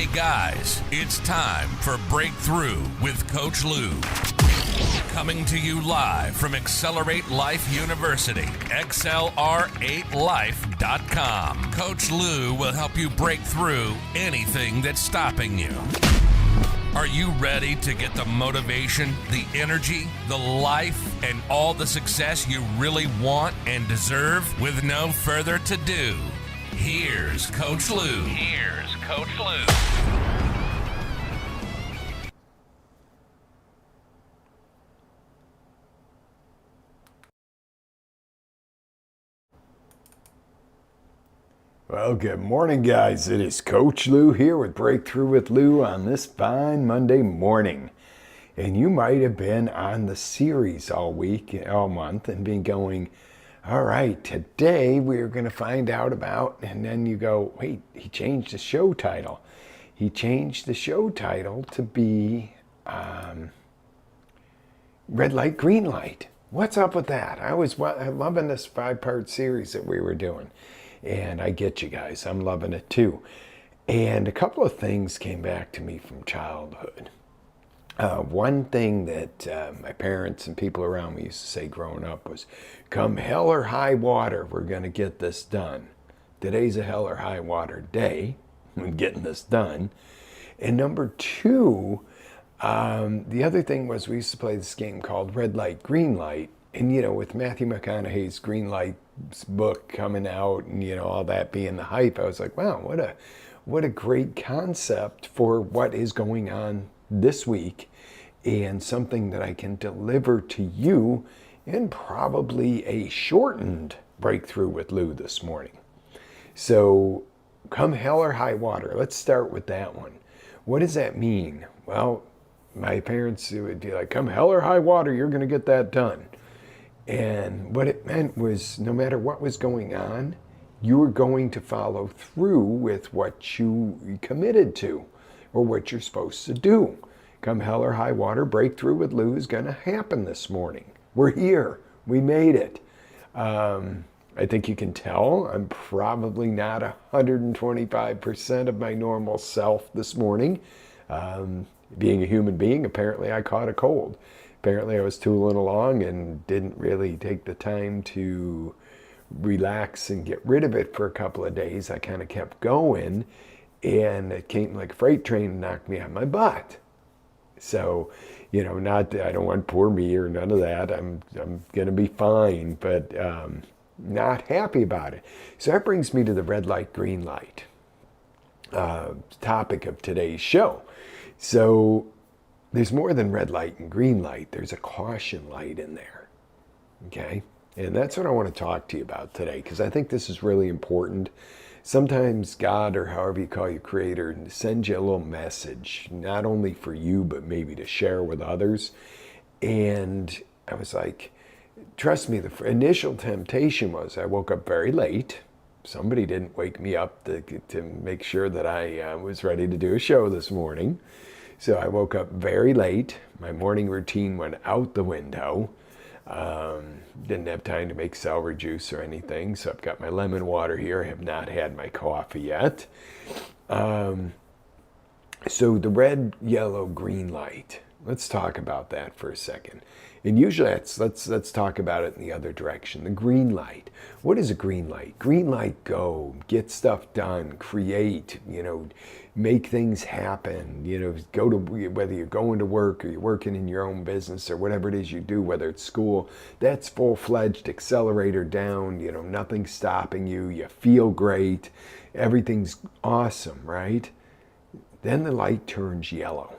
Hey guys, it's time for Breakthrough with Coach Lew. Coming to you live from Accelerate Life University, XLR8Life.com. Coach Lew will help you break through anything that's stopping you. Are you ready to get the motivation, the energy, the life, and all the success you really want and deserve? With no further ado, here's Coach Lew. Well, good morning, guys. It is Coach Lew here with Breakthrough with Lew on this fine Monday morning. And you might have been on the series all week, all month, and been going, all right, today we're going to find out about, and then you go, wait, he changed the show title. He changed the show title to be Red Light, Green Light. What's up with that? I'm loving this 5-part series that we were doing. And I get you guys. I'm loving it too. And a couple of things came back to me from childhood. One thing that my parents and people around me used to say growing up was, come hell or high water, we're going to get this done. Today's a hell or high water day when getting this done. And number two, the other thing was we used to play this game called Red Light, Green Light. And, you know, with Matthew McConaughey's Green Light book coming out and, you know, all that being the hype, I was like, wow, what a great concept for what is going on this week, and something that I can deliver to you in probably a shortened Breakthrough with Lew this morning. So come hell or high water, let's start with that one. What does that mean? Well, my parents would be like, come hell or high water, you're going to get that done. And what it meant was no matter what was going on, you were going to follow through with what you committed to or what you're supposed to do. Come hell or high water, Breakthrough with Lew is going to happen this morning. We're here. We made it. I think you can tell I'm probably not 125% of my normal self this morning. Being a human being, apparently I caught a cold. Apparently I was tooling along and didn't really take the time to relax and get rid of it for a couple of days. I kind of kept going, and it came like a freight train and knocked me on my butt. So, you know, not that I don't want poor me or none of that. I'm going to be fine, but not happy about it. So that brings me to the red light, green light topic of today's show. So there's more than red light and green light. There's a caution light in there, okay? And that's what I want to talk to you about today, because I think this is really important. Sometimes God, or however you call your creator, sends you a little message, not only for you, but maybe to share with others. And I was like, trust me, the initial temptation was I woke up very late. Somebody didn't wake me up to make sure that I was ready to do a show this morning. So I woke up very late. My morning routine went out the window. Didn't have time to make celery juice or anything. So I've got my lemon water here. I have not had my coffee yet. So the red, yellow, green light. Let's talk about that for a second. And usually let's talk about it in the other direction. The green light. What is a green light? Green light, go, get stuff done, create, you know, make things happen, you know, go to, whether you're going to work or you're working in your own business or whatever it is you do, whether it's school, that's full-fledged accelerator down, you know, nothing's stopping you, you feel great, everything's awesome, right? Then the light turns yellow.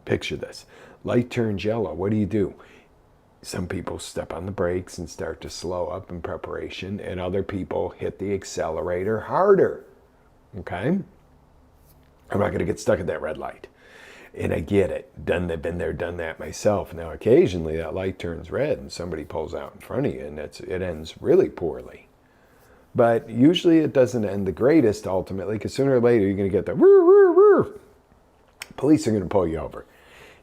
Picture this. Light turns yellow. What do? Some people step on the brakes and start to slow up in preparation, and other people hit the accelerator harder. Okay? I'm not going to get stuck at that red light. And I get it. I've been there, done that myself. Now, occasionally that light turns red and somebody pulls out in front of you, and it ends really poorly. But usually it doesn't end the greatest ultimately, because sooner or later you're going to get the woo, woo, woo. Police are going to pull you over.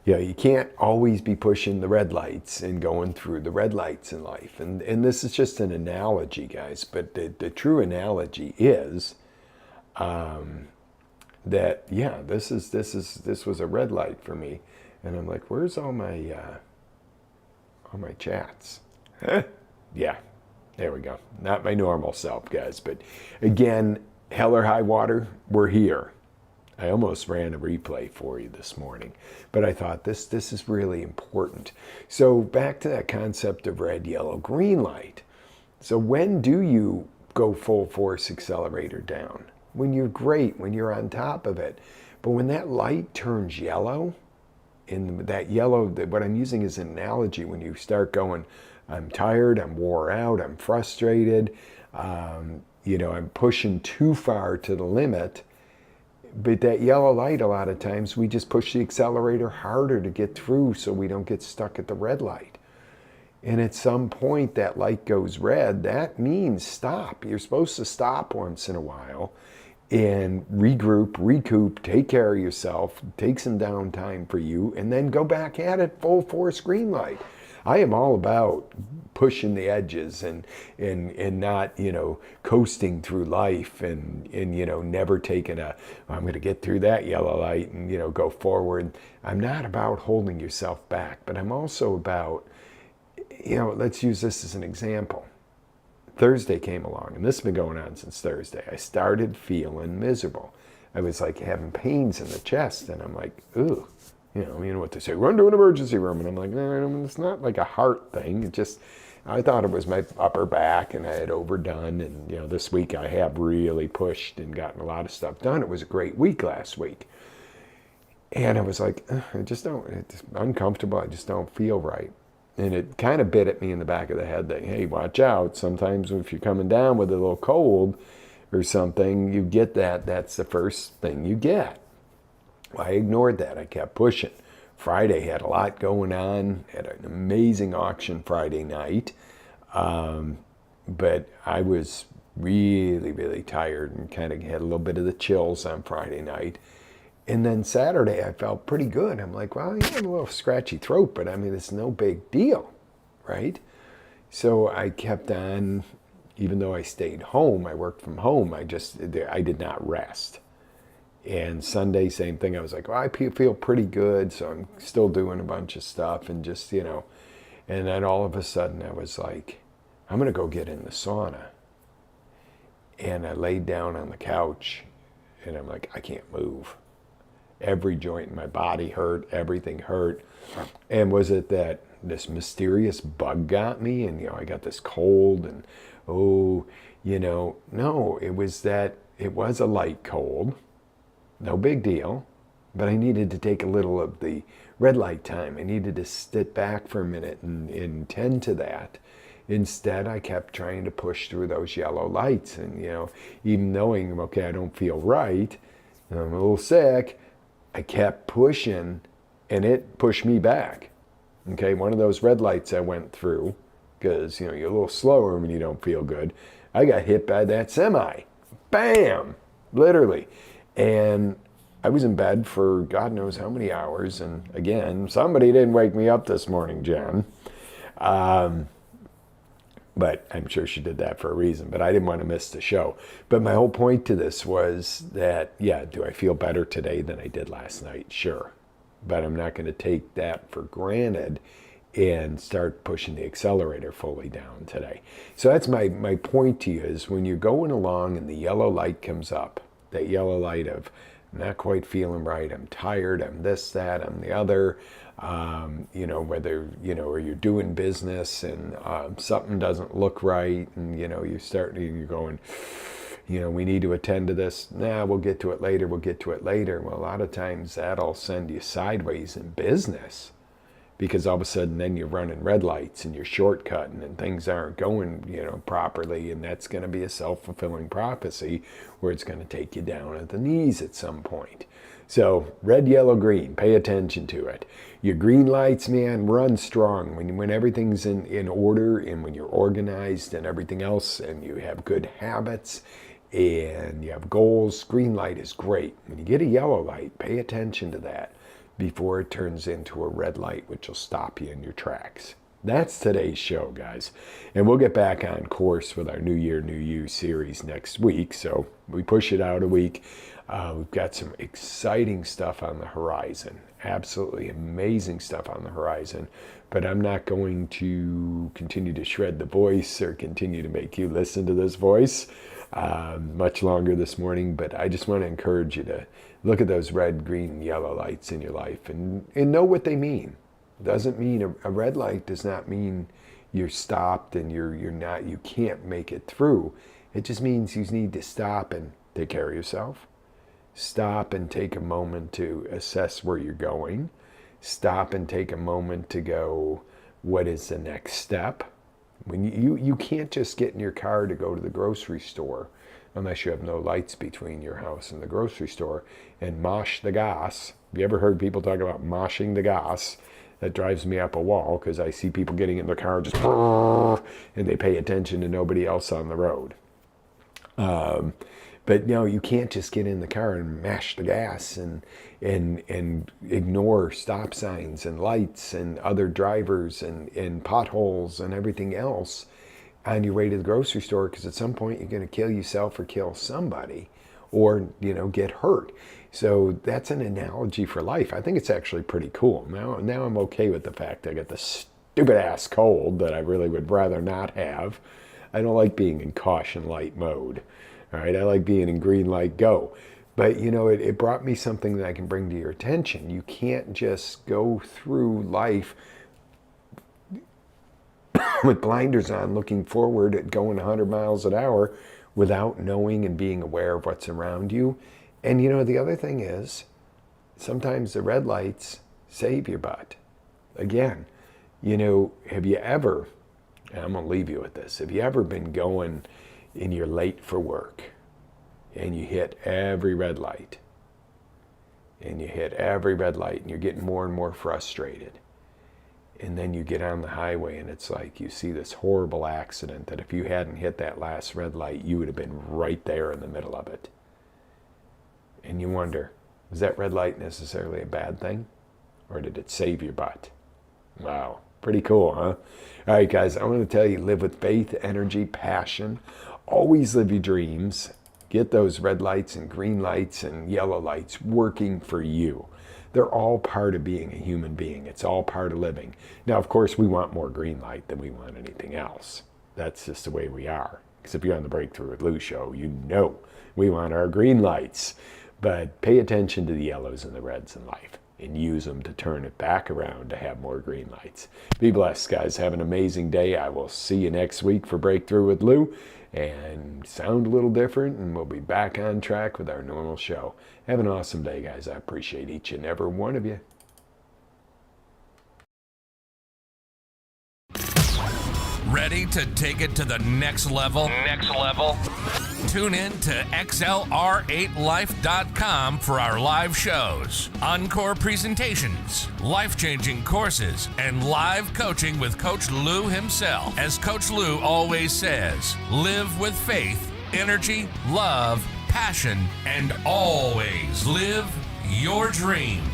You know, you can't always be pushing the red lights and going through the red lights in life. And this is just an analogy, guys. But the true analogy is that, yeah, this was a red light for me. And I'm like, where's all my chats? Yeah, there we go. Not my normal self, guys. But again, hell or high water, we're here. I almost ran a replay for you this morning, but I thought this is really important. So back to that concept of red, yellow, green light. So when do you go full force accelerator down? When you're great, when you're on top of it. But when that light turns yellow, in that yellow, what I'm using is an analogy, when you start going, I'm tired, I'm wore out, I'm frustrated, I'm pushing too far to the limit. But that yellow light, a lot of times, we just push the accelerator harder to get through so we don't get stuck at the red light. And at some point, that light goes red. That means stop. You're supposed to stop once in a while and regroup, recoup, take care of yourself, take some downtime for you, and then go back at it full force green light. I am all about pushing the edges and not, coasting through life and never taking I'm going to get through that yellow light and, go forward. I'm not about holding yourself back, but I'm also about, let's use this as an example. Thursday came along, and this has been going on since Thursday. I started feeling miserable. I was like having pains in the chest, and I'm like, ooh. You know what they say, run to an emergency room. And I'm like, no, it's not like a heart thing. It just, I thought it was my upper back and I had overdone. And, this week I have really pushed and gotten a lot of stuff done. It was a great week last week. And I was like, it's uncomfortable. I just don't feel right. And it kind of bit at me in the back of the head that, hey, watch out. Sometimes if you're coming down with a little cold or something, you get that. That's the first thing you get. I ignored that. I kept pushing. Friday had a lot going on. Had an amazing auction Friday night. But I was really, really tired and kind of had a little bit of the chills on Friday night. And then Saturday, I felt pretty good. I'm like, well, I have a little scratchy throat, but it's no big deal, right? So I kept on, even though I stayed home, I worked from home, I did not rest. And Sunday, same thing. I was like, well, I feel pretty good, so I'm still doing a bunch of stuff and just, and then all of a sudden I was like, I'm going to go get in the sauna. And I laid down on the couch and I'm like, I can't move. Every joint in my body hurt, everything hurt. And was it that this mysterious bug got me and, I got this cold and, no, it was that it was a light cold. No big deal, but I needed to take a little of the red light time. I needed to sit back for a minute and tend to that. Instead, I kept trying to push through those yellow lights and, even knowing, okay, I don't feel right, and I'm a little sick, I kept pushing and it pushed me back. Okay, one of those red lights I went through, because, you're a little slower when you don't feel good. I got hit by that semi. Bam! Literally. And I was in bed for God knows how many hours. And again, somebody didn't wake me up this morning, Jen. But I'm sure she did that for a reason. But I didn't want to miss the show. But my whole point to this was that, yeah, do I feel better today than I did last night? Sure. But I'm not going to take that for granted and start pushing the accelerator fully down today. So that's my point to you is when you're going along and the yellow light comes up, that yellow light of I'm not quite feeling right, I'm tired, I'm this, that, I'm the other, whether, or you're doing business and something doesn't look right and, you're going, we need to attend to this. We'll get to it later, Well, a lot of times that'll send you sideways in business. Because all of a sudden then you're running red lights and you're shortcutting and things aren't going, properly. And that's going to be a self-fulfilling prophecy where it's going to take you down at the knees at some point. So red, yellow, green, pay attention to it. Your green lights, man, run strong. When everything's in order and when you're organized and everything else and you have good habits and you have goals, green light is great. When you get a yellow light, pay attention to that before it turns into a red light, which will stop you in your tracks. That's today's show, guys. And we'll get back on course with our New Year, New You series next week. So we push it out a week. We've got some exciting stuff on the horizon. Absolutely amazing stuff on the horizon. But I'm not going to continue to shred the voice or continue to make you listen to this voice much longer this morning. But I just want to encourage you to look at those red, green, and yellow lights in your life and know what they mean. Doesn't mean a red light does not mean you're stopped and you can't make it through. It just means you need to stop and take care of yourself. Stop and take a moment to assess where you're going. Stop and take a moment to go, what is the next step? When you can't just get in your car to go to the grocery store unless you have no lights between your house and the grocery store and mosh the gas. Have you ever heard people talk about moshing the gas? That drives me up a wall because I see people getting in their car just and they pay attention to nobody else on the road. But no, you can't just get in the car and mash the gas and ignore stop signs and lights and other drivers and potholes and everything else on your way to the grocery store, because at some point you're going to kill yourself or kill somebody or get hurt. So that's an analogy for life. I think it's actually pretty cool. Now I'm okay with the fact I got the stupid ass cold that I really would rather not have. I don't like being in caution light mode. All right, I like being in green light go. But it brought me something that I can bring to your attention. You can't just go through life with blinders on, looking forward at going 100 miles an hour without knowing and being aware of what's around you. And the other thing is, sometimes the red lights save your butt. Again, have you ever, and I'm going to leave you with this, have you ever been going and you're late for work and you hit every red light and you're getting more and more frustrated? And then you get on the highway and it's like you see this horrible accident that if you hadn't hit that last red light, you would have been right there in the middle of it. And you wonder, was that red light necessarily a bad thing? Or did it save your butt? Wow, pretty cool, huh? All right, guys, I want to tell you, live with faith, energy, passion. Always live your dreams. Get those red lights and green lights and yellow lights working for you. They're all part of being a human being. It's all part of living. Now, of course, we want more green light than we want anything else. That's just the way we are. Because if you're on the Breakthrough with Lou show, we want our green lights. But pay attention to the yellows and the reds in life and use them to turn it back around to have more green lights. Be blessed, guys. Have an amazing day. I will see you next week for Breakthrough with Lou. And sound a little different, and we'll be back on track with our normal show. Have an awesome day, guys. I appreciate each and every one of you. Ready to take it to the next level? Tune in to XLR8Life.com for our live shows, encore presentations, life-changing courses, and live coaching with Coach Lou himself. As Coach Lou always says, live with faith, energy, love, passion, and always live your dreams.